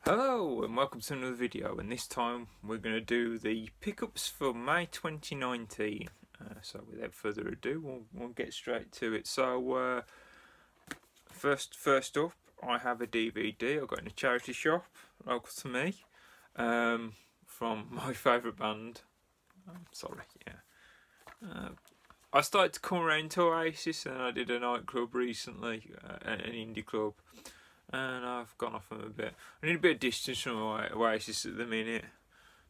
Hello and welcome to another video, and this time we're going to do the pickups for May 2019. So without further ado, we'll get straight to it. So first up, I have a DVD I got in a charity shop local to me from my favourite band. I started to come around to Oasis, and I did a nightclub recently, an indie club. And I've gone off them a bit. I need a bit of distance from Oasis at the minute.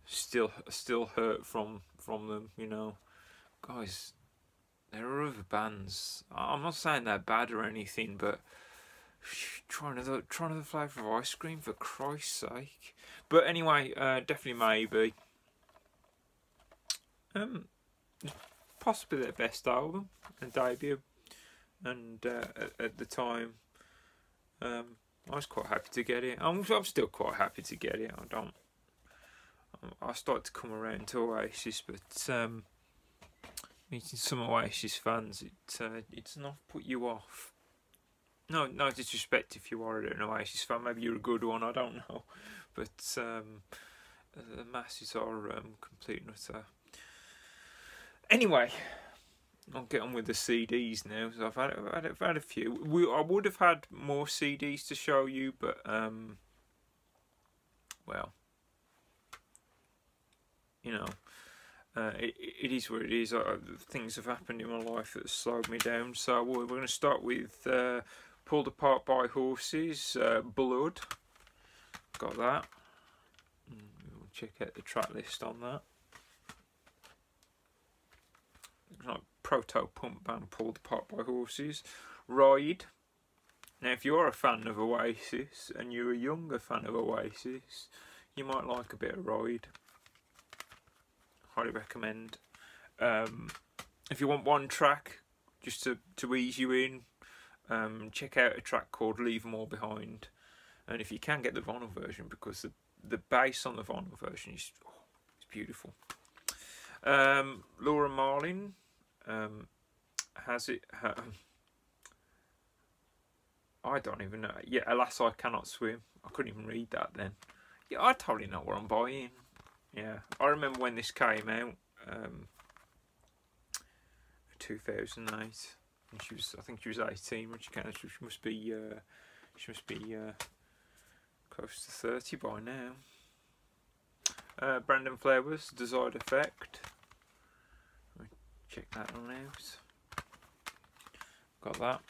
Still hurt from them, you know. Guys, there are other bands. I'm not saying they're bad or anything, but try another flavour of ice cream, for Christ's sake. But anyway, definitely Maybe. Possibly their best album and debut, and at the time, I was quite happy to get it. I'm still quite happy to get it. I started to come around to Oasis, but meeting some Oasis fans, it's not put you off. No disrespect if you are an Oasis fan. Maybe you're a good one. I don't know, but the masses are complete and utter. Anyway, I'll get on with the CDs now. So I've had a few. I would have had more CDs to show you, but well, you know, it is what it is. Things have happened in my life that slowed me down. So we're going to start with Pulled Apart by Horses, Blood. Got that. We'll check out the track list on that. Like proto-punk band Pulled Apart by Horses. Ride. Now if you're a fan of Oasis and you're a younger fan of Oasis, you might like a bit of Ride. Highly recommend. If you want one track just to ease you in, check out a track called Leave 'Em All Behind. And if you can, get the vinyl version, because the bass on the vinyl version is it's beautiful. Laura Marling has it. I don't even know. Yeah, Alas I Cannot Swim. I couldn't even read that then. Yeah, I totally know what I'm buying. Yeah, I remember when this came out, 2008. And I think she was 18 when she came out. She must be close to 30 by now. Brandon Flowers, Desired Effect. Check that one out. Got that.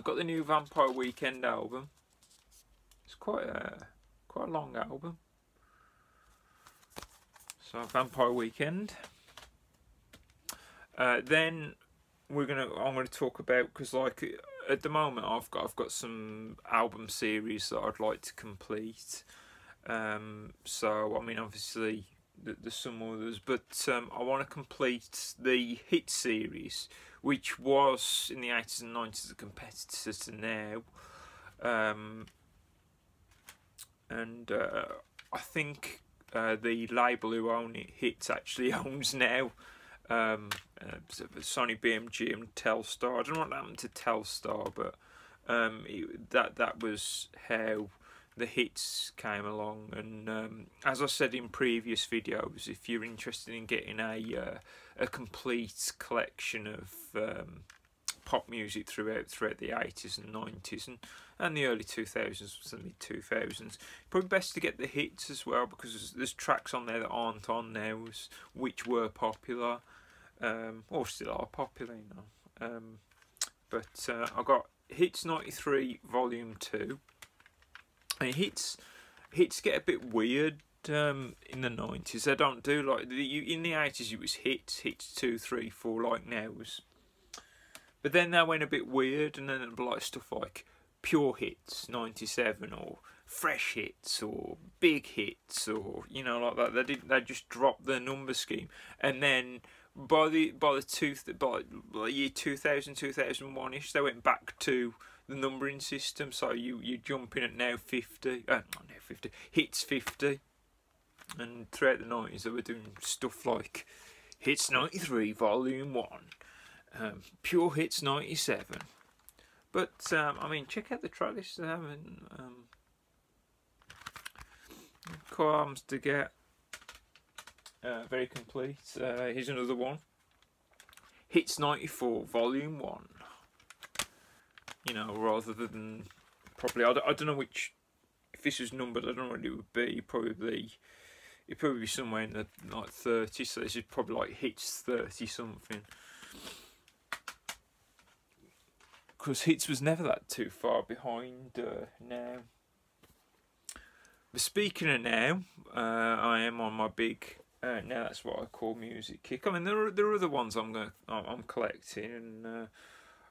Got the new Vampire Weekend album. It's quite a long album. So Vampire Weekend. Then I'm gonna talk about, because like at the moment I've got some album series that I'd like to complete. So I mean, obviously there's some others, but I want to complete the Hit series, which was in the 80s and 90s a competitor to now, and I think the label who own it, Hits, actually owns now Sony, BMG and Telstar. I don't know what happened to Telstar, but that was how the Hits came along. And as I said in previous videos, if you're interested in getting a complete collection of pop music throughout the 80s and 90s and the early 2000s and mid 2000s, probably best to get the Hits as well, because there's tracks on there that aren't on now, which were popular, or still are popular, you know. But I got Hits 93 Volume 2. And hits get a bit weird in the 90s. They don't do like in the 80s. It was hits 2, 3, 4 like nows. But then they went a bit weird, and then it'd be like stuff like Pure Hits 97 or Fresh Hits or Big Hits, or you know, like that. They just dropped their number scheme, and then by the year 2000 2001ish, they went back to the numbering system. So you jump in at now 50, not now 50, Hits 50, and throughout the 90s they were doing stuff like Hits 93 Volume 1, Pure Hits 97. But I mean, check out the track list. I haven't Comes to get very complete. Here's another one. Hits 94 Volume 1. You know, rather than probably, I don't know which, if this was numbered, I don't know what it would be. It'd probably be somewhere in the like 30, so this is probably like hits 30 something. Because hits was never that too far behind now. But speaking of now, I am on my big now that's what I call music kick. I mean, there are other ones I'm collecting, and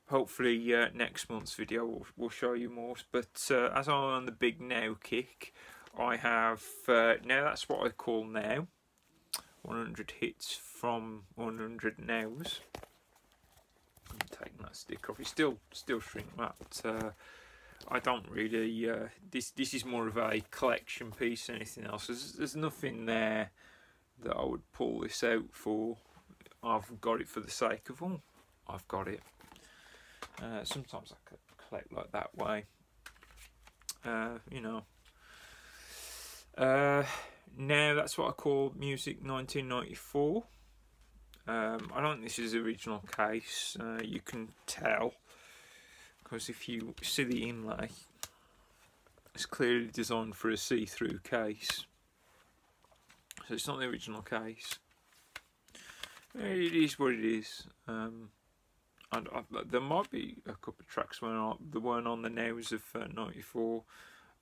hopefully next month's video will show you more. But as I'm on the big now kick, I have now that's what I call now 100 hits from 100 nows. I'm taking that stick off. It's still shrink wrapped. I don't really. This is more of a collection piece than anything else. There's nothing there that I would pull this out for. I've got it for the sake of, oh, I've got it. Sometimes I collect like that way. You know. Now that's what I call Music 1994. I don't think this is the original case. You can tell because if you see the inlay, it's clearly designed for a see-through case. So it's not the original case. It is what it is. There might be a couple of tracks that weren't on the nows of 94.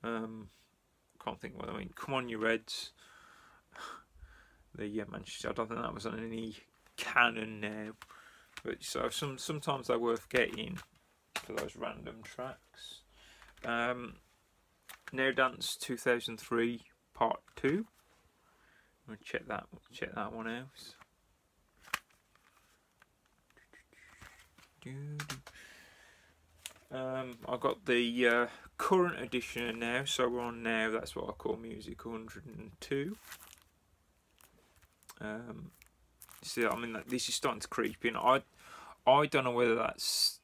Can't think what I mean. Come On You Reds. The Manchester. I don't think that was on any canon now. But so sometimes they're worth getting for those random tracks. Now Dance 2003 Part 2. I'm gonna check that one out. I've got the current edition now, so we're on now. That's what I call Music 102. See, I mean, this is starting to creep in. I don't know whether that's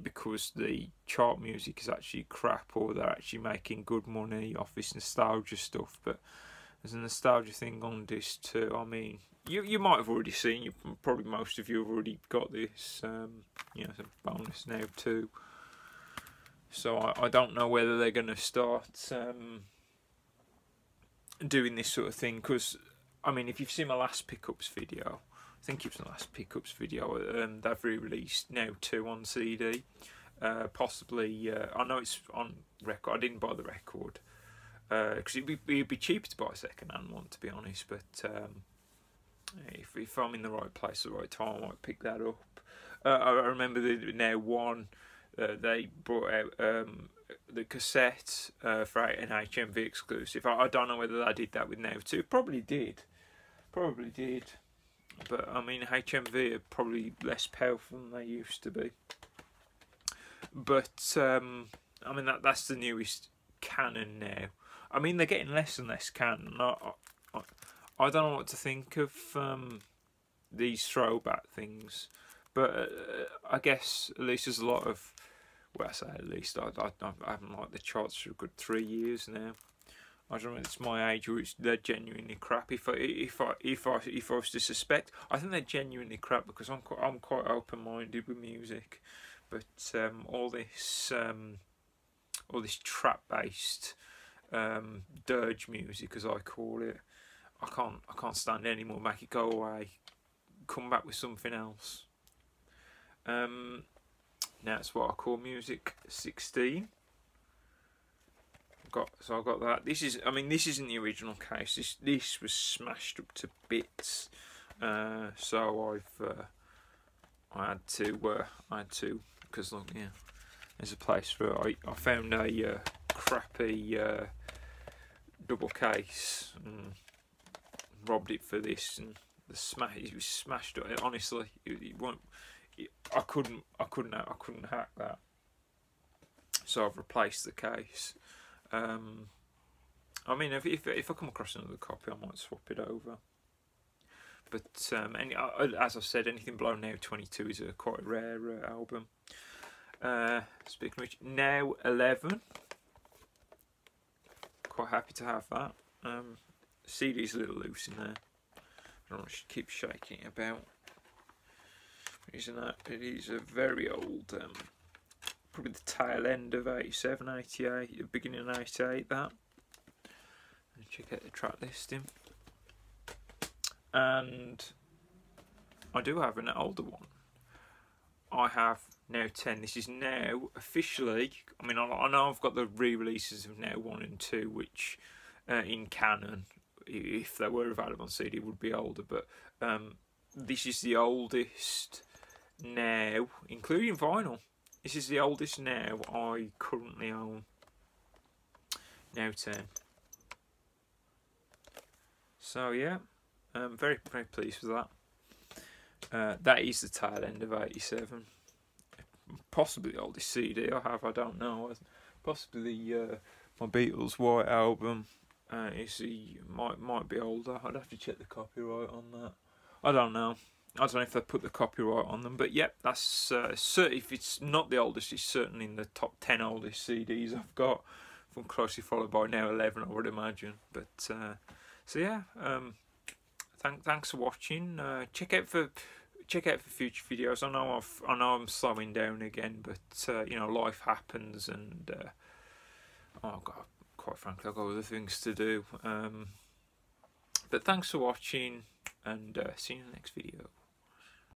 because the chart music is actually crap or they're actually making good money off this nostalgia stuff, but there's a nostalgia thing on this too. I mean, you might have already seen, probably most of you have already got this, you know, it's a bonus now too. So I don't know whether they're going to start doing this sort of thing, because, I mean, if you've seen my last pickups video, I think it was the last pickups video, they've re-released now 2 on CD. Possibly, I know it's on record, I didn't buy the record, because it'd be cheaper to buy a second-hand one, to be honest, but if I'm in the right place at the right time, I might pick that up. I remember now one, they brought out the cassette for an HMV exclusive. I don't know whether they did that with Now 2. Probably did. But I mean, HMV are probably less powerful than they used to be. But I mean, that's the newest canon now. I mean, they're getting less and less canon. I don't know what to think of these throwback things, but I guess at least there's a lot of. Well, I say at least I haven't liked the charts for a good 3 years now. I don't know. It's my age, or they're genuinely crap. If I was to suspect, I think they're genuinely crap because I'm quite open-minded with music, but all this trap-based dirge music, as I call it, I can't stand it anymore. Make it go away. Come back with something else. Now it's what I call Music 16. So I've got that. This isn't the original case. This was smashed up to bits. So I had to, because look, yeah, there's a place for. I found a crappy double case and robbed it for this, and it was smashed up. Honestly, it won't. I couldn't hack that, so I've replaced the case. I mean, if I come across another copy, I might swap it over. But as I said, anything below Now 22 is a quite rare album. Speaking of which, Now 11, quite happy to have that. CD's a little loose in there. I don't want to keep shaking it about. It is a very old, probably the tail end of 87, 88, the beginning of 88, that. And check out the track listing. And I do have an older one. I have Now 10. This is now officially, I mean, I know I've got the re-releases of Now 1 and 2, which in canon, if they were available on CD, would be older, but this is the oldest Now, including vinyl. This is the oldest Now I currently own. Now 10. So yeah, I'm very, very pleased with that. That is the tail end of 87. Possibly the oldest CD I have, I don't know. Possibly my Beatles White Album. Might be older. I'd have to check the copyright on that. I don't know. I don't know if they put the copyright on them, but yep, that's certainly, if it's not the oldest, it's certainly in the top 10 oldest CDs I've got. From closely followed by Now 11, I would imagine. But so yeah, thanks for watching. Check out for future videos. I know I'm slowing down again, but you know, life happens, and oh god, quite frankly, I've got other things to do. But thanks for watching, and see you in the next video.